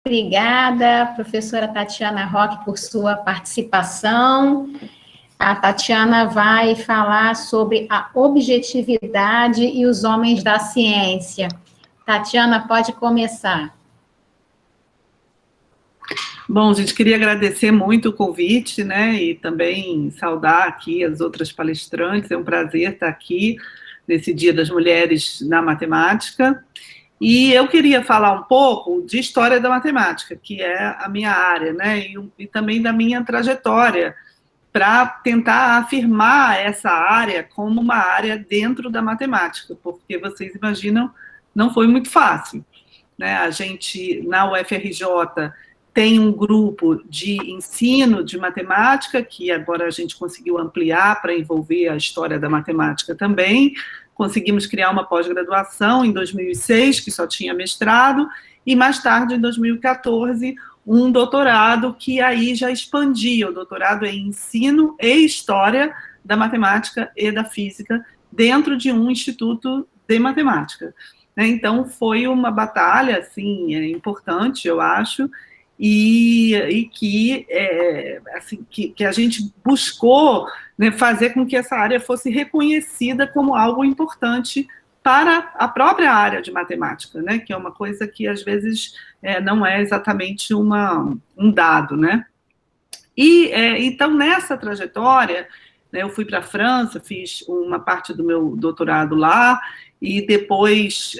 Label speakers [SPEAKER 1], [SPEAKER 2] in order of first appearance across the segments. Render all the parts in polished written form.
[SPEAKER 1] obrigada, professora Tatiana Roque, por sua participação. A Tatiana vai falar sobre a objetividade e os homens da ciência. Tatiana, pode começar.
[SPEAKER 2] Bom, gente, queria agradecer muito o convite, né, e também saudar aqui as outras palestrantes. É um prazer estar aqui nesse Dia das Mulheres na Matemática. E eu queria falar um pouco de história da matemática, que é a minha área, né, e também da minha trajetória, para tentar afirmar essa área como uma área dentro da matemática, porque vocês imaginam, não foi muito fácil, né? A gente, na UFRJ, tem um grupo de ensino de matemática, que agora a gente conseguiu ampliar para envolver a história da matemática também. Conseguimos criar uma pós-graduação em 2006, que só tinha mestrado, e mais tarde, em 2014, um doutorado que aí já expandia, o doutorado em ensino e história da matemática e da física dentro de um instituto de matemática. Então, foi uma batalha, assim, importante, eu acho, e que a gente buscou, né, fazer com que essa área fosse reconhecida como algo importante para a própria área de matemática, né, que é uma coisa que, às vezes, não é exatamente um dado, né. E, então, nessa trajetória, né, eu fui para a França, fiz uma parte do meu doutorado lá, e depois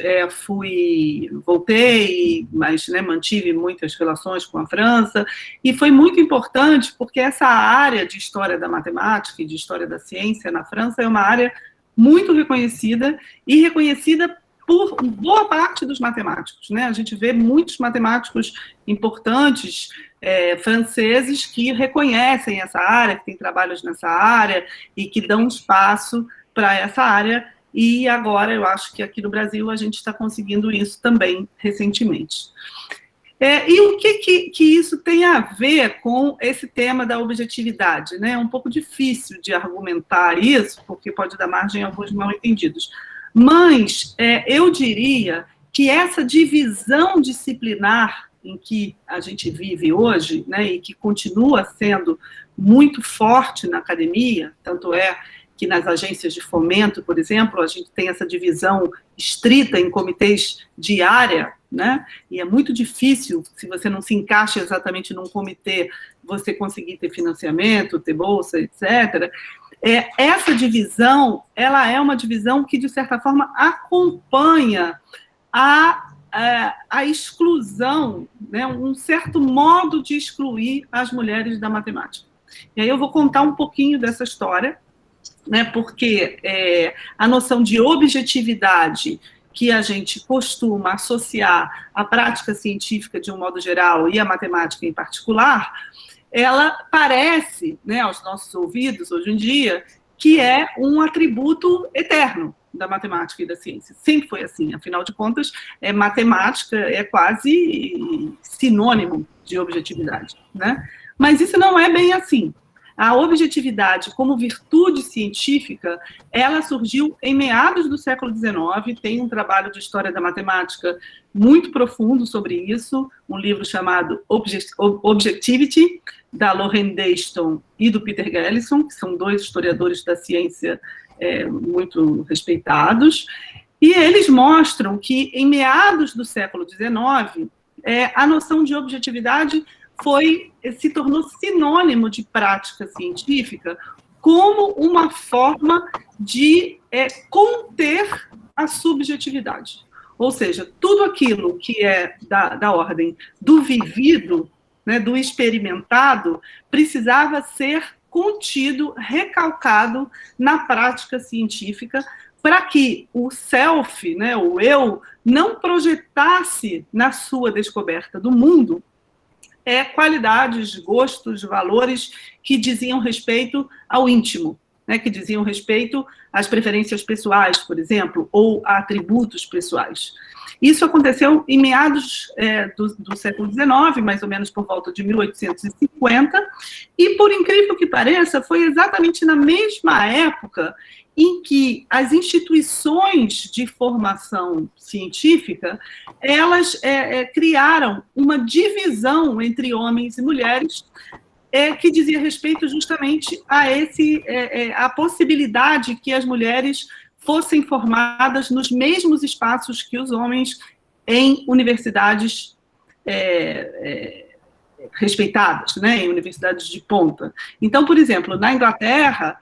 [SPEAKER 2] voltei, mas, né, mantive muitas relações com a França, e foi muito importante, porque essa área de história da matemática e de história da ciência na França é uma área muito reconhecida, e reconhecida por boa parte dos matemáticos, né? A gente vê muitos matemáticos importantes franceses que reconhecem essa área, que têm trabalhos nessa área, e que dão espaço para essa área, e agora eu acho que aqui no Brasil a gente está conseguindo isso também, recentemente. E o que isso tem a ver com esse tema da objetividade, né? É um pouco difícil de argumentar isso, porque pode dar margem a alguns mal-entendidos. Mas eu diria que essa divisão disciplinar em que a gente vive hoje, né, e que continua sendo muito forte na academia, tanto é que nas agências de fomento, por exemplo, a gente tem essa divisão estrita em comitês de área, né? E é muito difícil, se você não se encaixa exatamente num comitê, você conseguir ter financiamento, ter bolsa, etc. Essa divisão, ela é uma divisão que, de certa forma, acompanha a exclusão, né? Um certo modo de excluir as mulheres da matemática. E aí eu vou contar um pouquinho dessa história, né, porque a noção de objetividade que a gente costuma associar à prática científica de um modo geral e à matemática em particular, ela parece, né, aos nossos ouvidos hoje em dia, que é um atributo eterno da matemática e da ciência. Sempre foi assim, afinal de contas, matemática é quase sinônimo de objetividade, né? Mas isso não é bem assim. A objetividade como virtude científica, ela surgiu em meados do século XIX, tem um trabalho de história da matemática muito profundo sobre isso, um livro chamado Objectivity, da Lorraine Dayston e do Peter Gallison, que são dois historiadores da ciência muito respeitados, e eles mostram que em meados do século XIX, a noção de objetividade se tornou sinônimo de prática científica como uma forma de conter a subjetividade. Ou seja, tudo aquilo que é da ordem do vivido, né, do experimentado, precisava ser contido, recalcado na prática científica, para que o self, né, o eu, não projetasse na sua descoberta do mundo qualidades, gostos, valores que diziam respeito ao íntimo, né, que diziam respeito às preferências pessoais, por exemplo, ou a atributos pessoais. Isso aconteceu em meados do século XIX, mais ou menos por volta de 1850, e, por incrível que pareça, foi exatamente na mesma época em que as instituições de formação científica, elas criaram uma divisão entre homens e mulheres que dizia respeito justamente a a possibilidade que as mulheres fossem formadas nos mesmos espaços que os homens em universidades respeitadas, né, em universidades de ponta. Então, por exemplo, na Inglaterra,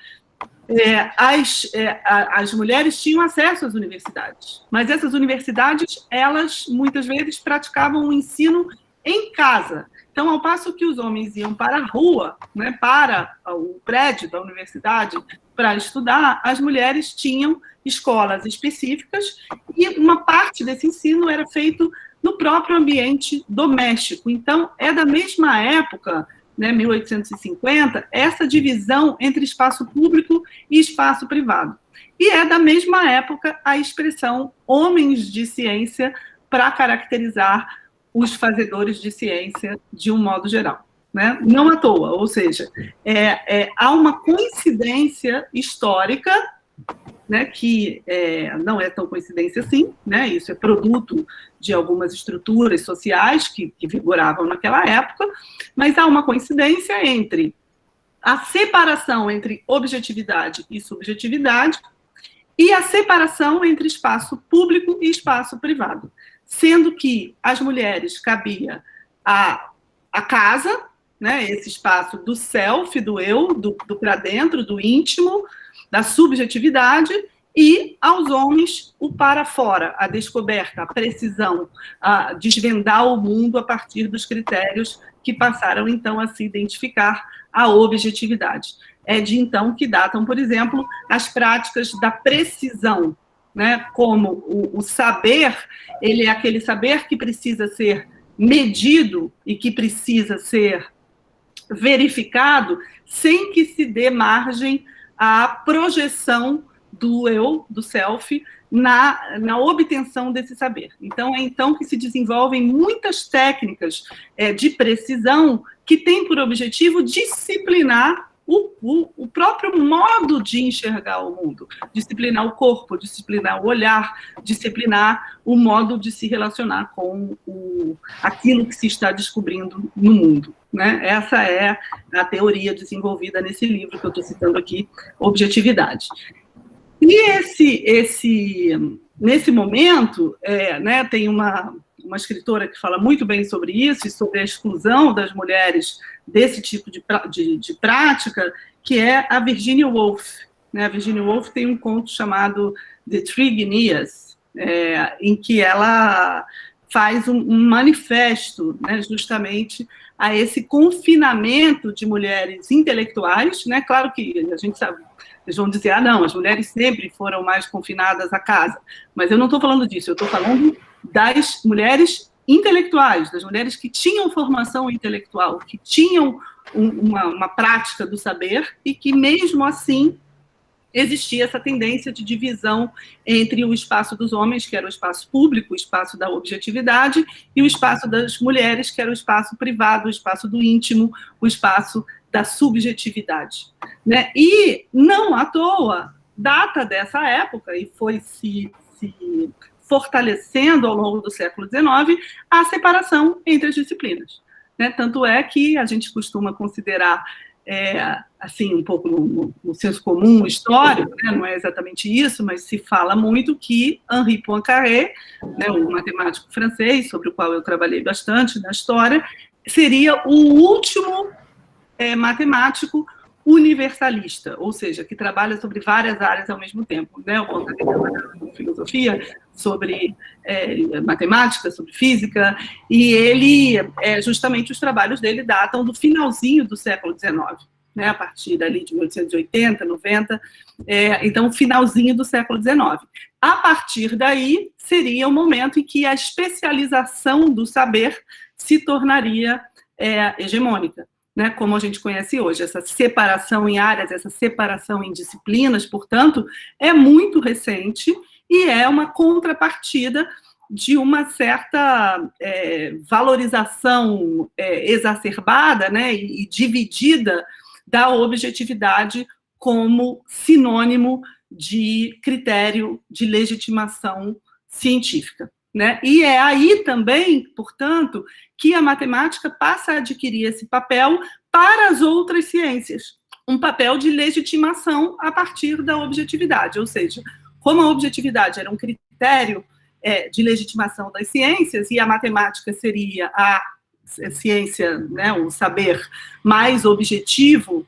[SPEAKER 2] as mulheres tinham acesso às universidades, mas essas universidades, elas, muitas vezes, praticavam o ensino em casa. Então, ao passo que os homens iam para a rua, né, para o prédio da universidade, para estudar, as mulheres tinham escolas específicas e uma parte desse ensino era feito no próprio ambiente doméstico. Então, é da mesma época, né, 1850, essa divisão entre espaço público e espaço privado. E é da mesma época a expressão homens de ciência para caracterizar os fazedores de ciência de um modo geral, né? Não à toa, ou seja, há uma coincidência histórica, né, que não é tão coincidência assim, né? Isso é produto de algumas estruturas sociais que vigoravam naquela época, mas há uma coincidência entre a separação entre objetividade e subjetividade e a separação entre espaço público e espaço privado, sendo que às mulheres cabia a casa, né, esse espaço do self, do eu, do para dentro, do íntimo, da subjetividade, e aos homens o para fora, a descoberta, a precisão, a desvendar o mundo a partir dos critérios que passaram, então, a se identificar a objetividade. É de então que datam, por exemplo, as práticas da precisão, né, como o saber, ele é aquele saber que precisa ser medido e que precisa ser verificado sem que se dê margem à projeção do eu, do self, na obtenção desse saber. Então, é então que se desenvolvem muitas técnicas de precisão que têm por objetivo disciplinar o próprio modo de enxergar o mundo, disciplinar o corpo, disciplinar o olhar, disciplinar o modo de se relacionar com aquilo que se está descobrindo no mundo, né? Essa é a teoria desenvolvida nesse livro que eu estou citando aqui, Objetividade. E nesse momento, né, tem uma escritora que fala muito bem sobre isso, e sobre a exclusão das mulheres desse tipo de prática, que é a Virginia Woolf. Né? A Virginia Woolf tem um conto chamado The Three Guineas, em que ela faz um manifesto, né, justamente a esse confinamento de mulheres intelectuais, né? Claro que a gente sabe, eles vão dizer, não, as mulheres sempre foram mais confinadas à casa, mas eu não estou falando disso, eu estou falando das mulheres intelectuais, das mulheres que tinham formação intelectual, que tinham uma prática do saber e que, mesmo assim, existia essa tendência de divisão entre o espaço dos homens, que era o espaço público, o espaço da objetividade, e o espaço das mulheres, que era o espaço privado, o espaço do íntimo, o espaço da subjetividade. Né? E, não à toa, data dessa época, e foi se fortalecendo ao longo do século XIX, a separação entre as disciplinas. Né? Tanto é que a gente costuma considerar assim, um pouco no senso comum histórico, né? Não é exatamente isso, mas se fala muito que Henri Poincaré, né, um matemático francês, sobre o qual eu trabalhei bastante na história, seria o último matemático universalista, ou seja, que trabalha sobre várias áreas ao mesmo tempo. Né? O Poincaré trabalha sobre filosofia, sobre matemática, sobre física, e ele, justamente os trabalhos dele datam do finalzinho do século XIX, né, a partir dali de 1880, 90, então finalzinho do século XIX. A partir daí, seria o momento em que a especialização do saber se tornaria hegemônica, né, como a gente conhece hoje. Essa separação em áreas, essa separação em disciplinas, portanto, é muito recente, e é uma contrapartida de uma certa valorização exacerbada, né, e dividida da objetividade como sinônimo de critério de legitimação científica, né? E é aí também, portanto, que a matemática passa a adquirir esse papel para as outras ciências, um papel de legitimação a partir da objetividade, ou seja, como a objetividade era um critério de legitimação das ciências, e a matemática seria a ciência, né, o saber mais objetivo,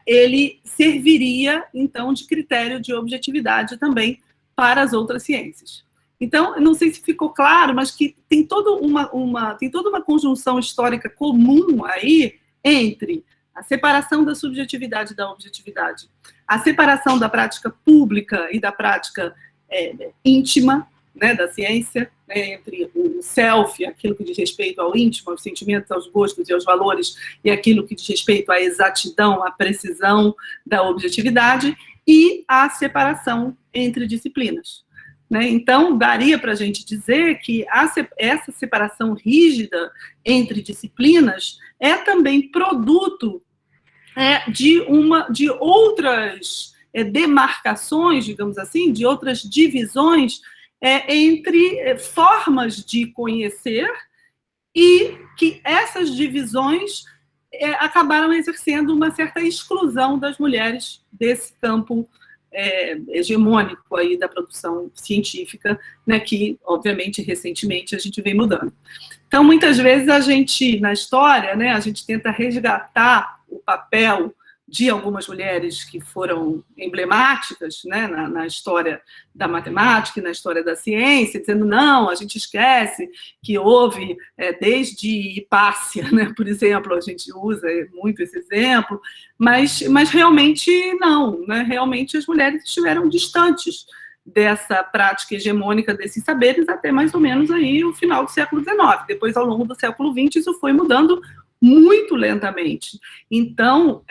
[SPEAKER 2] ele serviria, então, de critério de objetividade também para as outras ciências. Então, não sei se ficou claro, mas que tem toda uma conjunção histórica comum aí entre a separação da subjetividade e da objetividade, a separação da prática pública e da prática íntima, né, da ciência, né, entre o self, aquilo que diz respeito ao íntimo, aos sentimentos, aos gostos e aos valores, e aquilo que diz respeito à exatidão, à precisão da objetividade, e a separação entre disciplinas. Né? Então, daria para a gente dizer que essa separação rígida entre disciplinas é também produto de outras demarcações, digamos assim, de outras divisões entre formas de conhecer, e que essas divisões acabaram exercendo uma certa exclusão das mulheres desse campo hegemônico aí da produção científica, né, que, obviamente, recentemente a gente vem mudando. Então, muitas vezes a gente, na história, né, a gente tenta resgatar o papel de algumas mulheres que foram emblemáticas, né, na história da matemática e na história da ciência, dizendo, não, a gente esquece que houve, desde Hipácia, né, por exemplo, a gente usa muito esse exemplo, mas realmente não, né, realmente as mulheres estiveram distantes dessa prática hegemônica desses saberes até mais ou menos aí o final do século XIX. Depois, ao longo do século XX, isso foi mudando muito lentamente. Então,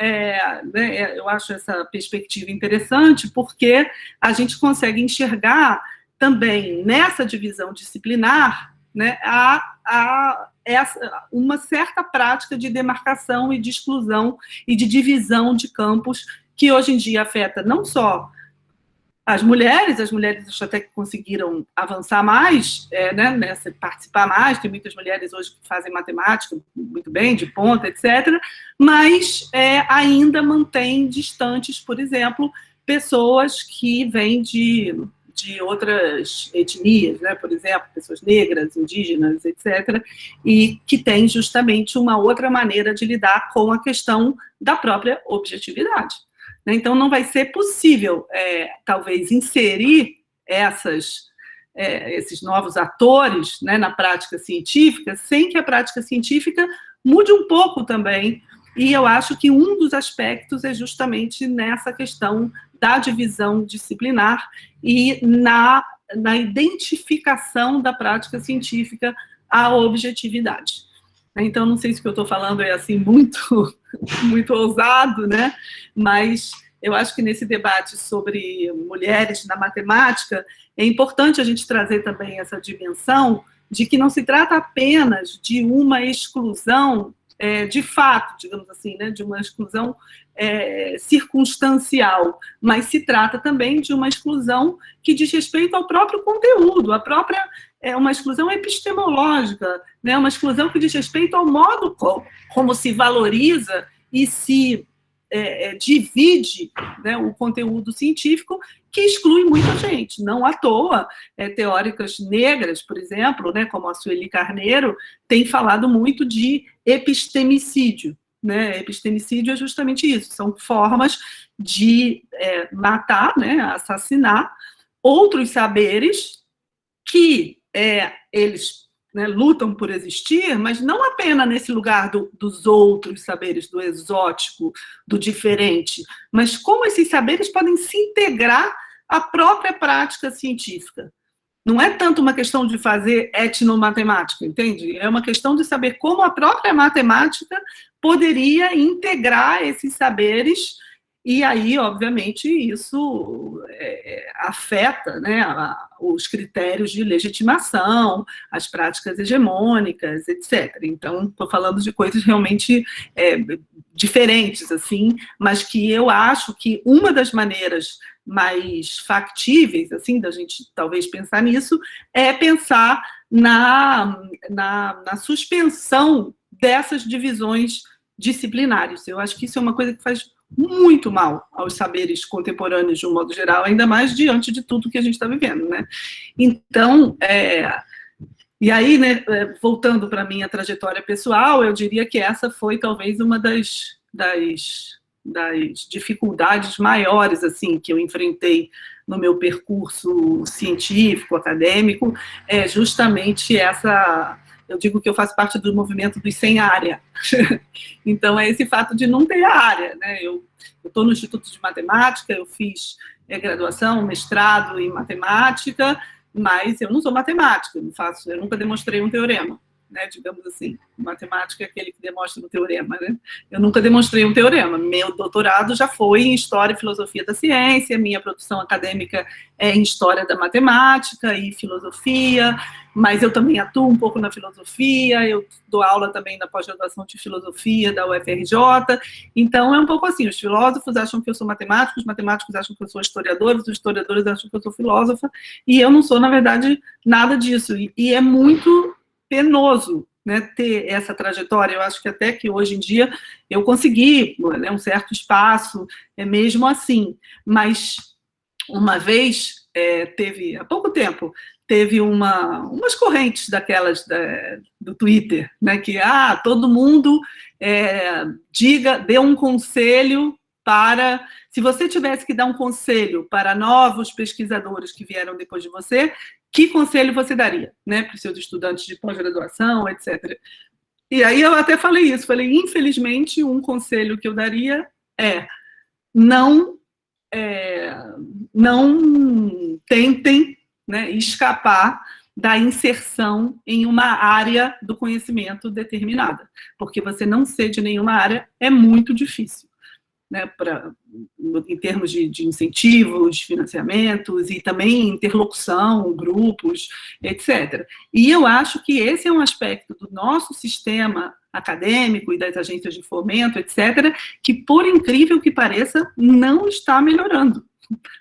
[SPEAKER 2] eu acho essa perspectiva interessante, porque a gente consegue enxergar também nessa divisão disciplinar, né, uma certa prática de demarcação e de exclusão e de divisão de campos que hoje em dia afeta não só as mulheres até que conseguiram avançar mais, né, participar mais, tem muitas mulheres hoje que fazem matemática muito bem, de ponta, etc., mas ainda mantém distantes, por exemplo, pessoas que vêm de outras etnias, né, por exemplo, pessoas negras, indígenas, etc., e que têm justamente uma outra maneira de lidar com a questão da própria objetividade. Então, não vai ser possível, talvez, inserir esses novos atores, né, na prática científica, sem que a prática científica mude um pouco também. E eu acho que um dos aspectos é justamente nessa questão da divisão disciplinar e na identificação da prática científica à objetividade. Então, não sei se o que eu estou falando é assim muito, muito ousado, né? Mas eu acho que nesse debate sobre mulheres na matemática, é importante a gente trazer também essa dimensão de que não se trata apenas de uma exclusão de fato, digamos assim, né? De uma exclusão circunstancial, mas se trata também de uma exclusão que diz respeito ao próprio conteúdo, uma exclusão epistemológica, né? Uma exclusão que diz respeito ao modo como se valoriza e se divide, né, o conteúdo científico, que exclui muita gente. Não à toa, teóricas negras, por exemplo, né, como a Sueli Carneiro, tem falado muito de epistemicídio. Né? Epistemicídio é justamente isso, são formas de matar, né, assassinar outros saberes que eles, né, lutam por existir, mas não apenas nesse lugar dos outros saberes, do exótico, do diferente, mas como esses saberes podem se integrar à própria prática científica. Não é tanto uma questão de fazer etnomatemática, entende? É uma questão de saber como a própria matemática poderia integrar esses saberes E aí, obviamente, isso afeta, né, os critérios de legitimação, as práticas hegemônicas, etc. Então, estou falando de coisas realmente diferentes, assim, mas que eu acho que uma das maneiras mais factíveis, assim, da gente talvez pensar nisso, é pensar na suspensão dessas divisões disciplinares. Eu acho que isso é uma coisa que faz muito mal aos saberes contemporâneos, de um modo geral, ainda mais diante de tudo que a gente está vivendo, né? Então, e aí, né, voltando para a minha trajetória pessoal, eu diria que essa foi talvez uma das dificuldades maiores, assim, que eu enfrentei no meu percurso científico, acadêmico, é justamente essa. Eu digo que eu faço parte do movimento dos sem área. Então, é esse fato de não ter área, né? Eu estou no Instituto de Matemática, eu fiz graduação, mestrado em matemática, mas eu não sou matemática, eu nunca demonstrei um teorema, né, digamos assim. Matemática é aquele que demonstra um teorema, né? Eu nunca demonstrei um teorema. Meu doutorado já foi em História e Filosofia da Ciência, minha produção acadêmica é em História da Matemática e Filosofia, mas eu também atuo um pouco na filosofia, eu dou aula também na pós-graduação de Filosofia da UFRJ, então é um pouco assim, os filósofos acham que eu sou matemático, os matemáticos acham que eu sou historiadora, os historiadores acham que eu sou filósofa, e eu não sou, na verdade, nada disso, e é muito penoso, né, ter essa trajetória. Eu acho que até que hoje em dia eu consegui, né, um certo espaço, mesmo assim, mas uma vez, há pouco tempo, teve umas correntes daquelas do Twitter, né, que todo mundo dê um conselho para... Se você tivesse que dar um conselho para novos pesquisadores que vieram depois de você, que conselho você daria, né, para os seus estudantes de pós-graduação, etc. E aí eu até falei isso, infelizmente, um conselho que eu daria é não tentem, né, escapar da inserção em uma área do conhecimento determinada, porque você não ser de nenhuma área é muito difícil, né, em termos de incentivos, financiamentos e também interlocução, grupos, etc. E eu acho que esse é um aspecto do nosso sistema acadêmico e das agências de fomento, etc., que, por incrível que pareça, não está melhorando.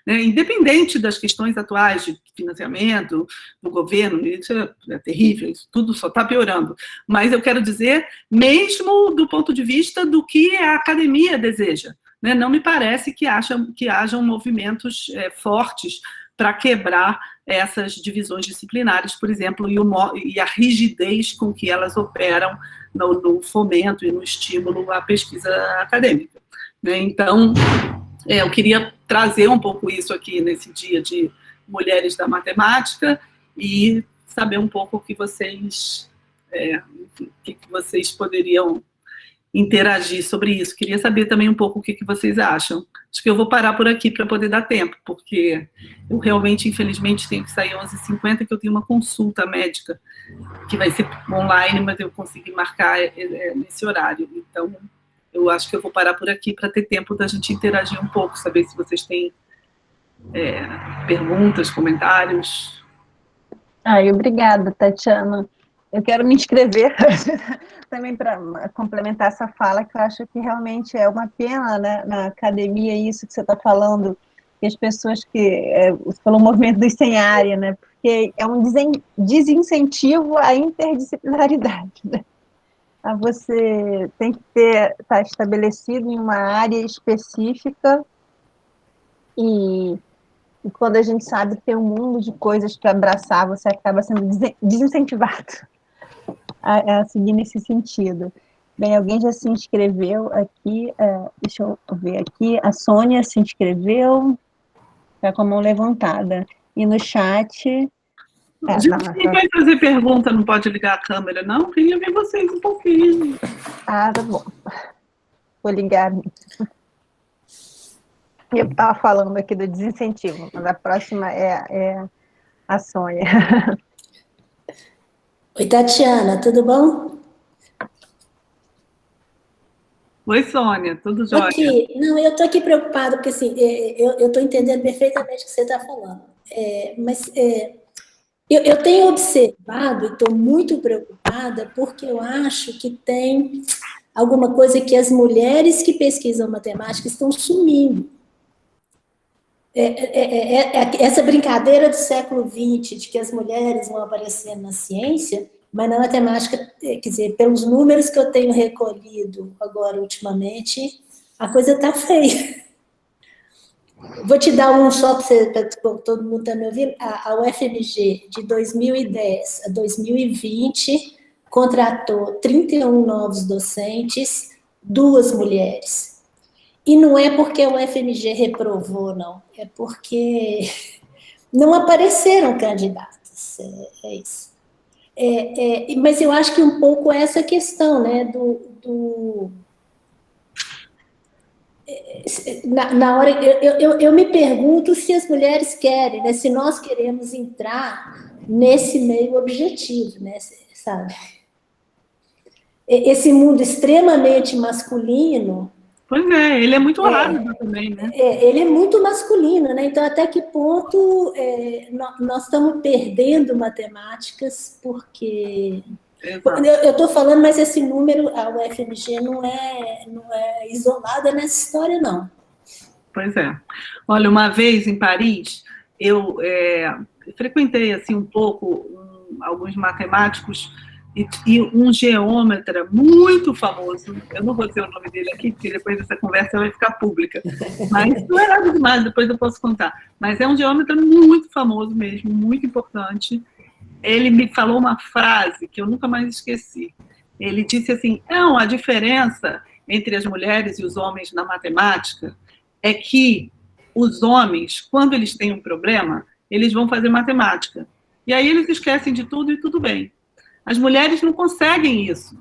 [SPEAKER 2] Né? Independente das questões atuais de financiamento do governo, isso é terrível, isso tudo só está piorando. Mas eu quero dizer, mesmo do ponto de vista do que a academia deseja, né? Não me parece que hajam movimentos fortes para quebrar essas divisões disciplinares, por exemplo, e a rigidez com que elas operam no fomento e no estímulo à pesquisa acadêmica. Né? Então, eu queria trazer um pouco isso aqui nesse dia de Mulheres da Matemática e saber um pouco o que vocês, o que vocês poderiam interagir sobre isso. Queria saber também um pouco o que vocês acham. Acho que eu vou parar por aqui para poder dar tempo, porque eu realmente, infelizmente, tenho que sair às 11h50, que eu tenho uma consulta médica, que vai ser online, mas eu consegui marcar nesse horário. Então, eu acho que eu vou parar por aqui para ter tempo da gente interagir um pouco, saber se vocês têm perguntas, comentários.
[SPEAKER 3] Obrigada, Tatiana. Eu quero me inscrever também para complementar essa fala, que eu acho que realmente é uma pena, né, na academia, isso que você está falando, que as pessoas você falou o movimento dos sem área, né, porque é um desincentivo à interdisciplinaridade, né? Você tem que estar estabelecido em uma área específica e quando a gente sabe que tem um mundo de coisas para abraçar, você acaba sendo desincentivado a seguir nesse sentido. Bem, alguém já se inscreveu aqui, deixa eu ver aqui, a Sônia se inscreveu, está com a mão levantada. E no chat...
[SPEAKER 2] Quem vai fazer pergunta não pode ligar a câmera, não? Queria ver vocês um pouquinho.
[SPEAKER 3] Tá bom. Vou ligar. Eu estava falando aqui do desincentivo, mas a próxima é a Sônia.
[SPEAKER 4] Oi, Tatiana, tudo bom?
[SPEAKER 2] Oi, Sônia, tudo jóia?
[SPEAKER 4] Aqui, não, eu estou aqui preocupada, porque assim, eu estou entendendo perfeitamente o que você está falando. Mas eu tenho observado e estou muito preocupada porque eu acho que tem alguma coisa que as mulheres que pesquisam matemática estão sumindo. Essa brincadeira do século XX, de que as mulheres vão aparecendo na ciência, mas na matemática, quer dizer, pelos números que eu tenho recolhido agora ultimamente, a coisa está feia. Vou te dar um só para todo mundo estar me ouvindo. A UFMG, de 2010 a 2020, contratou 31 novos docentes, 2 mulheres. E não é porque a UFMG reprovou, não. É porque não apareceram candidatos. É isso. Mas eu acho que um pouco essa questão, né, na hora, eu me pergunto se as mulheres querem, né, se nós queremos entrar nesse meio objetivo, né, sabe? Esse mundo extremamente masculino.
[SPEAKER 2] Pois é, ele é muito rápido também, né?
[SPEAKER 4] Ele é muito masculino, né? Então, até que ponto nós estamos perdendo matemáticas porque... Eu estou falando, mas esse número, a UFMG não é isolada nessa história, não.
[SPEAKER 2] Pois é. Olha, uma vez em Paris, eu frequentei assim um pouco alguns matemáticos e um geômetra muito famoso, eu não vou dizer o nome dele aqui, porque depois dessa conversa vai ficar pública, mas não é nada demais, depois eu posso contar. Mas é um geômetra muito famoso mesmo, muito importante. Ele me falou uma frase que eu nunca mais esqueci. Ele disse assim, não, a diferença entre as mulheres e os homens na matemática é que os homens, quando eles têm um problema, eles vão fazer matemática. E aí eles esquecem de tudo e tudo bem. As mulheres não conseguem isso.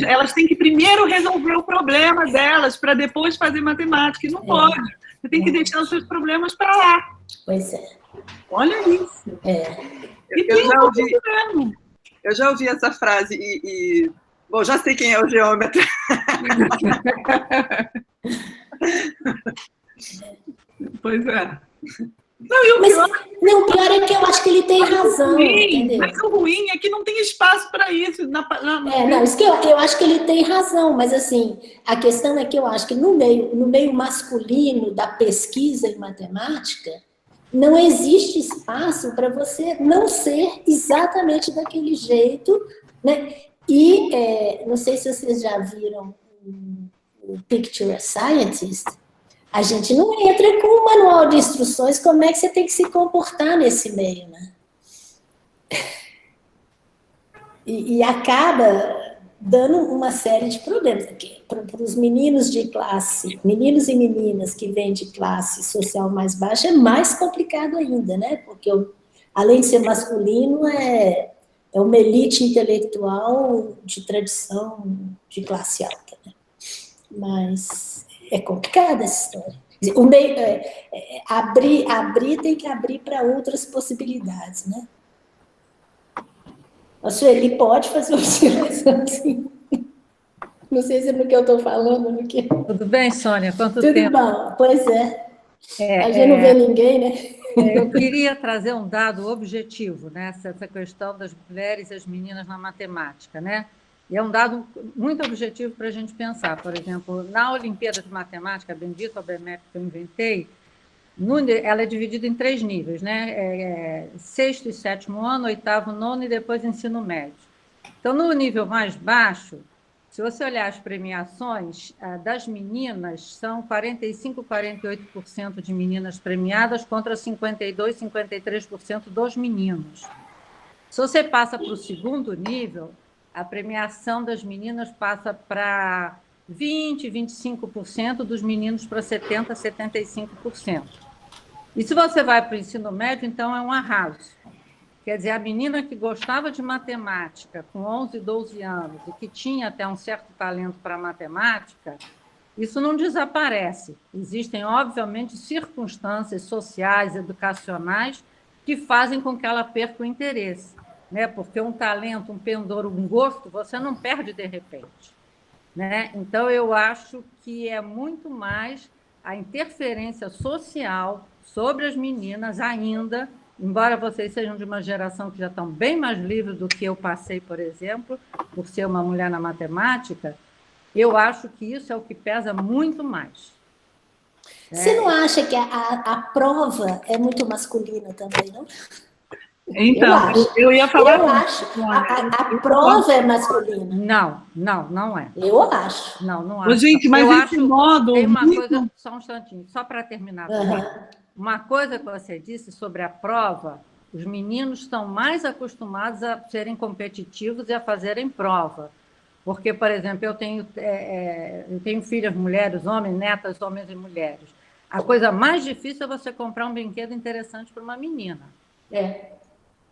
[SPEAKER 2] Elas têm que primeiro resolver o problema delas para depois fazer matemática. E não pode. Você tem que deixar os seus problemas para lá.
[SPEAKER 4] Pois é.
[SPEAKER 2] Olha isso.
[SPEAKER 5] Eu já ouvi essa frase e bom, já sei quem é o geômetra.
[SPEAKER 2] Pois é.
[SPEAKER 4] O pior é que eu acho que ele tem razão.
[SPEAKER 2] Mas o ruim é que não tem espaço para isso.
[SPEAKER 4] Isso que eu acho que ele tem razão, mas assim, a questão é que eu acho que no meio masculino da pesquisa em matemática, não existe espaço para você não ser exatamente daquele jeito, né? E não sei se vocês já viram o Picture a Scientist. A gente não entra com um manual de instruções como é que você tem que se comportar nesse meio, né? E acaba dando uma série de problemas. Para os meninos de classe, meninos e meninas que vêm de classe social mais baixa, é mais complicado ainda, né? Porque além de ser masculino, é uma elite intelectual de tradição de classe alta, né? Mas é complicada essa história. O meio, abrir tem que abrir para outras possibilidades, né? A Sueli pode fazer observação, sim. Não sei se é no que eu estou falando, no que...
[SPEAKER 6] Tudo bem, Sônia? Quanto
[SPEAKER 4] Tudo
[SPEAKER 6] tempo?
[SPEAKER 4] bom, pois é. A gente não vê ninguém, né?
[SPEAKER 6] Eu queria trazer um dado objetivo, né? Essa questão das mulheres e as meninas na matemática, né? E é um dado muito objetivo para a gente pensar. Por exemplo, na Olimpíada de Matemática, bendito a BMEP que eu inventei, ela é dividida em 3 níveis, né? Sexto e sétimo ano, oitavo, nono e depois ensino médio. Então, no nível mais baixo, se você olhar as premiações das meninas, são 45%, 48% de meninas premiadas contra 52%, 53% dos meninos. Se você passa para o segundo nível, a premiação das meninas passa para 20%, 25%, dos meninos para 70%, 75%. E se você vai para o ensino médio, então é um arraso. Quer dizer, a menina que gostava de matemática com 11, 12 anos e que tinha até um certo talento para matemática, isso não desaparece. Existem, obviamente, circunstâncias sociais, educacionais, que fazem com que ela perca o interesse, né? Porque um talento, um pendor, um gosto, você não perde de repente. né? Então, eu acho que é muito mais a interferência social sobre as meninas ainda, embora vocês sejam de uma geração que já estão bem mais livres do que eu passei, por exemplo, por ser uma mulher na matemática, eu acho que isso é o que pesa muito mais.
[SPEAKER 4] Você não acha que a prova é muito masculina também, não?
[SPEAKER 2] Então, eu ia falar...
[SPEAKER 4] Eu acho. A prova é masculina.
[SPEAKER 6] Não é.
[SPEAKER 4] Eu acho.
[SPEAKER 6] Não acho.
[SPEAKER 2] Gente, mas
[SPEAKER 6] eu
[SPEAKER 2] esse modo...
[SPEAKER 6] Tem uma
[SPEAKER 2] muito...
[SPEAKER 6] coisa, só um instantinho, só para terminar. Uma coisa que você disse sobre a prova, os meninos estão mais acostumados a serem competitivos e a fazerem prova. Porque, por exemplo, eu tenho filhas mulheres, homens, netas, homens e mulheres. A coisa mais difícil é você comprar um brinquedo interessante para uma menina.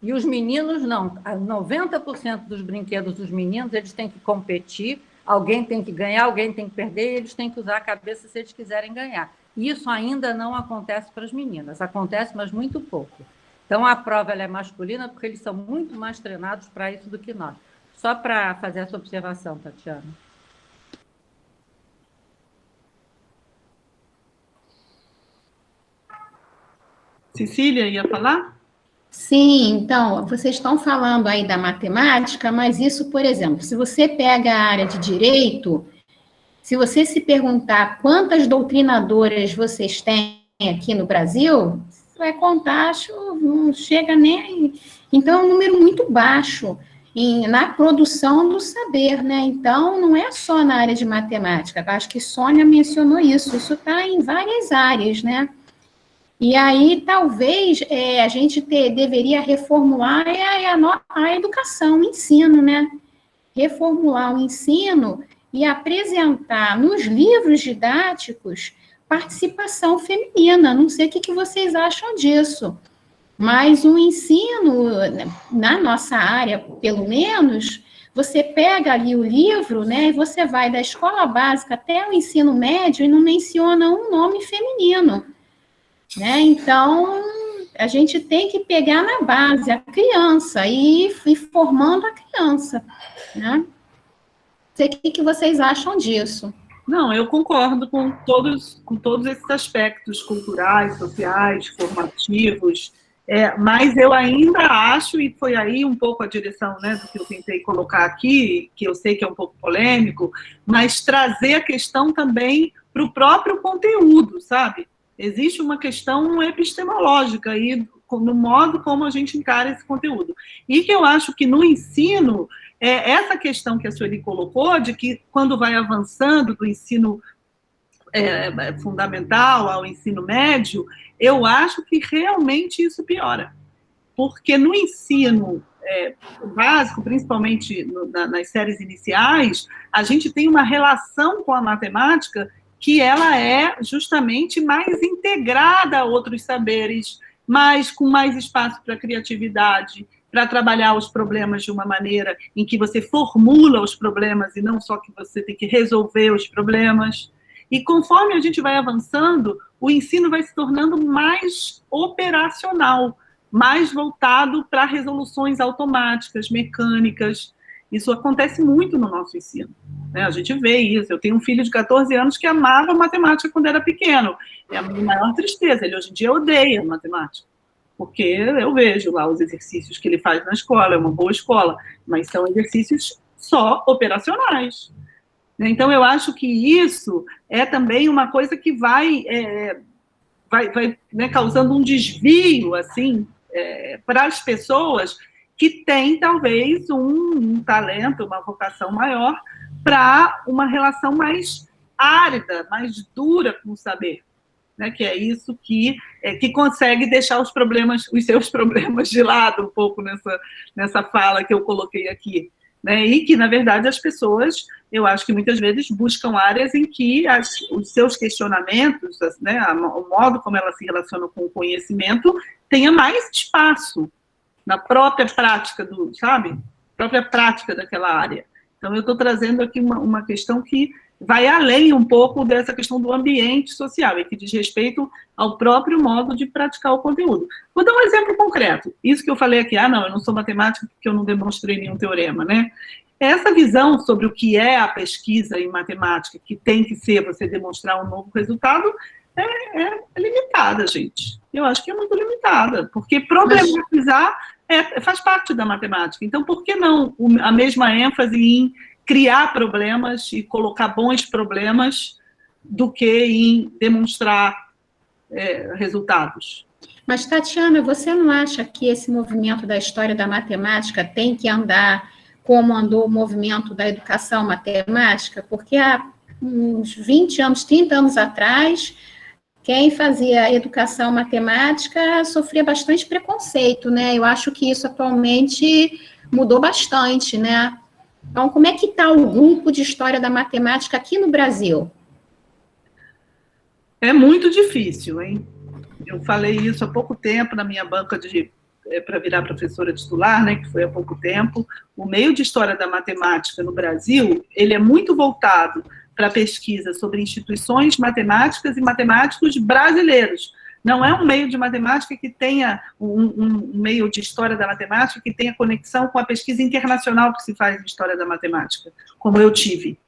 [SPEAKER 6] E os meninos não. 90% dos brinquedos dos meninos, eles têm que competir, alguém tem que ganhar, alguém tem que perder, e eles têm que usar a cabeça se eles quiserem ganhar. Isso ainda não acontece para as meninas. Acontece, mas muito pouco. Então, a prova ela é masculina porque eles são muito mais treinados para isso do que nós. Só para fazer essa observação, Tatiana.
[SPEAKER 2] Cecília, ia falar?
[SPEAKER 1] Sim, então, vocês estão falando aí da matemática, mas isso, por exemplo, se você pega a área de direito, se você se perguntar quantas doutrinadoras vocês têm aqui no Brasil, você vai contar, acho, não chega nem aí. Então, é um número muito baixo na produção do saber, né? Então, não é só na área de matemática, acho que Sônia mencionou isso está em várias áreas, né? E aí, talvez, a gente deveria reformular a educação, o ensino, né? Reformular o ensino e apresentar nos livros didáticos participação feminina. Não sei o que vocês acham disso, mas o ensino, na nossa área, pelo menos, você pega ali o livro, né, e você vai da escola básica até o ensino médio e não menciona um nome feminino. Né? Então, a gente tem que pegar na base a criança e ir formando a criança. Né? Não sei o que vocês acham disso.
[SPEAKER 2] Não, eu concordo com todos esses aspectos culturais, sociais, formativos, mas eu ainda acho, e foi aí um pouco a direção, né, do que eu tentei colocar aqui, que eu sei que é um pouco polêmico, mas trazer a questão também para o próprio conteúdo, sabe? Existe uma questão epistemológica aí no modo como a gente encara esse conteúdo. E que eu acho que no ensino, essa questão que a Sueli colocou, de que quando vai avançando do ensino fundamental ao ensino médio, eu acho que realmente isso piora. Porque no ensino básico, principalmente nas séries iniciais, a gente tem uma relação com a matemática que ela é justamente mais integrada a outros saberes, com mais espaço para criatividade, para trabalhar os problemas de uma maneira em que você formula os problemas e não só que você tem que resolver os problemas. E conforme a gente vai avançando, o ensino vai se tornando mais operacional, mais voltado para resoluções automáticas, mecânicas. Isso acontece muito no nosso ensino. Né? A gente vê isso. Eu tenho um filho de 14 anos que amava matemática quando era pequeno. É a minha maior tristeza. Ele hoje em dia odeia matemática. Porque eu vejo lá os exercícios que ele faz na escola, é uma boa escola, mas são exercícios só operacionais. Então, eu acho que isso é também uma coisa que vai né, causando um desvio, assim, para as pessoas que têm, talvez, um talento, uma vocação maior para uma relação mais árida, mais dura com o saber, né? Que é isso que consegue deixar os seus problemas de lado um pouco nessa fala que eu coloquei aqui. Né? E que, na verdade, as pessoas, eu acho que muitas vezes buscam áreas em que os seus questionamentos, né, o modo como elas se relacionam com o conhecimento, tenha mais espaço na própria prática própria prática daquela área. Então, eu estou trazendo aqui uma questão que vai além um pouco dessa questão do ambiente social, e que diz respeito ao próprio modo de praticar o conteúdo. Vou dar um exemplo concreto. Isso que eu falei aqui, não, eu não sou matemática porque eu não demonstrei nenhum teorema, né? essa visão sobre o que é a pesquisa em matemática, que tem que ser você demonstrar um novo resultado, é limitada, gente. Eu acho que é muito limitada, porque problematizar faz parte da matemática. Então, por que não a mesma ênfase em criar problemas e colocar bons problemas do que em demonstrar resultados?
[SPEAKER 1] Mas, Tatiana, você não acha que esse movimento da história da matemática tem que andar como andou o movimento da educação matemática? Porque há uns 20 anos, 30 anos atrás, quem fazia educação matemática sofria bastante preconceito, né? Eu acho que isso atualmente mudou bastante, né? Então, como é que está o grupo de história da matemática aqui no Brasil?
[SPEAKER 2] É muito difícil, hein? Eu falei isso há pouco tempo na minha banca para virar professora titular, né, que foi há pouco tempo. O meio de história da matemática no Brasil, ele é muito voltado para a pesquisa sobre instituições matemáticas e matemáticos brasileiros. Não é um meio de matemática que tenha, um meio de história da matemática que tenha conexão com a pesquisa internacional que se faz em história da matemática, como eu tive.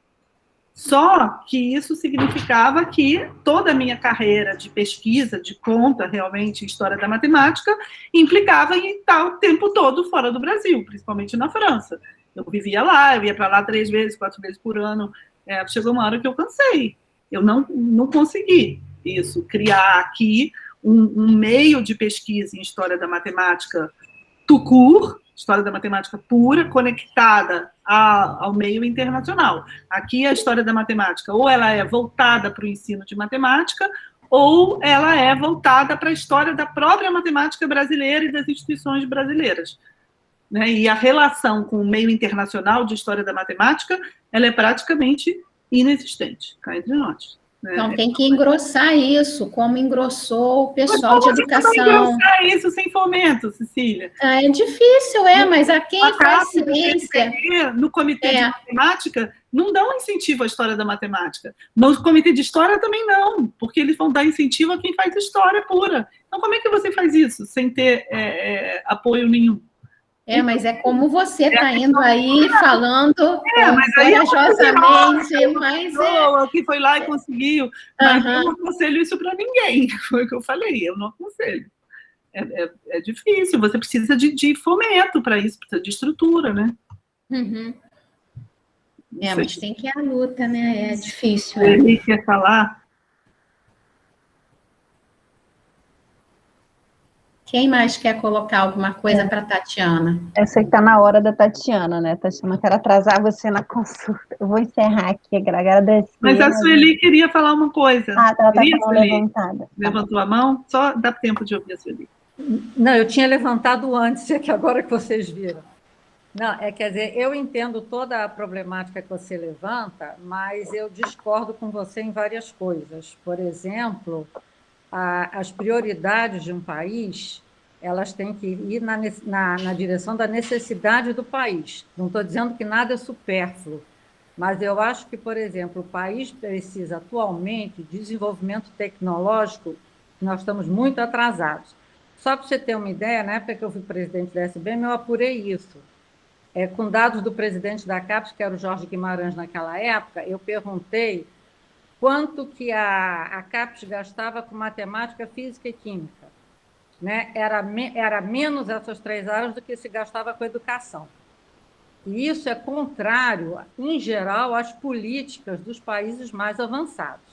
[SPEAKER 2] Só que isso significava que toda a minha carreira de pesquisa, de conta realmente em história da matemática, implicava em estar o tempo todo fora do Brasil, principalmente na França. Eu vivia lá, eu ia para lá 3 vezes, 4 vezes por ano. Chegou uma hora que eu cansei. Eu não consegui isso, criar aqui um meio de pesquisa em história da matemática tout court, história da matemática pura, conectada ao meio internacional. Aqui a história da matemática, ou ela é voltada para o ensino de matemática, ou ela é voltada para a história da própria matemática brasileira e das instituições brasileiras. Né? E a relação com o meio internacional de história da matemática, ela é praticamente inexistente, cá entre nós.
[SPEAKER 1] Então, tem que engrossar isso, como engrossou o pessoal de educação.
[SPEAKER 2] Mas como engrossar isso sem fomento, Cecília?
[SPEAKER 1] É difícil, mas a quem faz ciência...
[SPEAKER 2] No comitê de matemática, não dão incentivo à história da matemática. No comitê de história também não, porque eles vão dar incentivo a quem faz história pura. Então, como é que você faz isso sem ter apoio nenhum?
[SPEAKER 1] Mas é como você está indo aí falando corajosamente, mas
[SPEAKER 2] que foi lá e conseguiu, mas eu não aconselho isso para ninguém, foi o que eu falei, eu não aconselho. É difícil, você precisa de fomento para isso, precisa de estrutura, né?
[SPEAKER 1] Mas tem que ir à luta, né? É difícil.
[SPEAKER 2] Ele quer falar?
[SPEAKER 1] Quem mais quer colocar alguma coisa para a Tatiana?
[SPEAKER 3] Eu sei que está na hora da Tatiana, né? Tatiana, quero atrasar você na consulta. Eu vou encerrar aqui, agradecer.
[SPEAKER 2] Mas a Sueli queria falar uma coisa.
[SPEAKER 3] Ela está com a mão levantada.
[SPEAKER 2] Levantou a mão? Só dá tempo de ouvir a Sueli.
[SPEAKER 6] Não, eu tinha levantado antes, é que agora que vocês viram. Não, quer dizer, eu entendo toda a problemática que você levanta, mas eu discordo com você em várias coisas. Por exemplo, as prioridades de um país, elas têm que ir na direção da necessidade do país. Não estou dizendo que nada é supérfluo, mas eu acho que, por exemplo, o país precisa atualmente de desenvolvimento tecnológico, nós estamos muito atrasados. Só para você ter uma ideia, na época que eu fui presidente da SBM, eu apurei isso. Com dados do presidente da CAPES, que era o Jorge Guimarães naquela época, eu perguntei quanto que a CAPES gastava com matemática, física e química. Né? Era menos essas 3 áreas do que se gastava com educação. E isso é contrário, em geral, às políticas dos países mais avançados.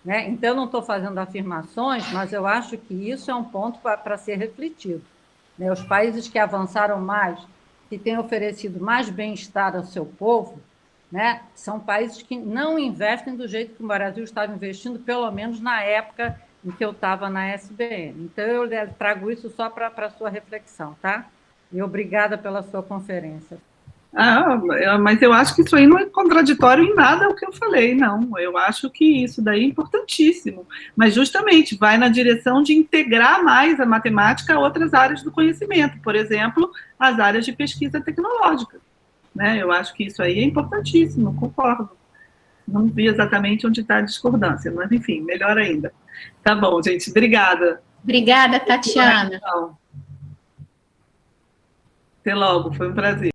[SPEAKER 6] Né? Então, eu não estou fazendo afirmações, mas eu acho que isso é um ponto para ser refletido. Né? Os países que avançaram mais, que têm oferecido mais bem-estar ao seu povo, né, são países que não investem do jeito que o Brasil estava investindo, pelo menos na época em que eu estava na SBM. Então, eu trago isso só para a sua reflexão, tá? E obrigada pela sua conferência.
[SPEAKER 2] Mas eu acho que isso aí não é contraditório em nada o que eu falei, não. Eu acho que isso daí é importantíssimo. Mas, justamente, vai na direção de integrar mais a matemática a outras áreas do conhecimento. Por exemplo, as áreas de pesquisa tecnológica. Né? Eu acho que isso aí é importantíssimo, concordo. Não vi exatamente onde está a discordância, mas, enfim, melhor ainda. Tá bom, gente. Obrigada.
[SPEAKER 1] Obrigada, Tatiana.
[SPEAKER 2] Até logo, foi um prazer.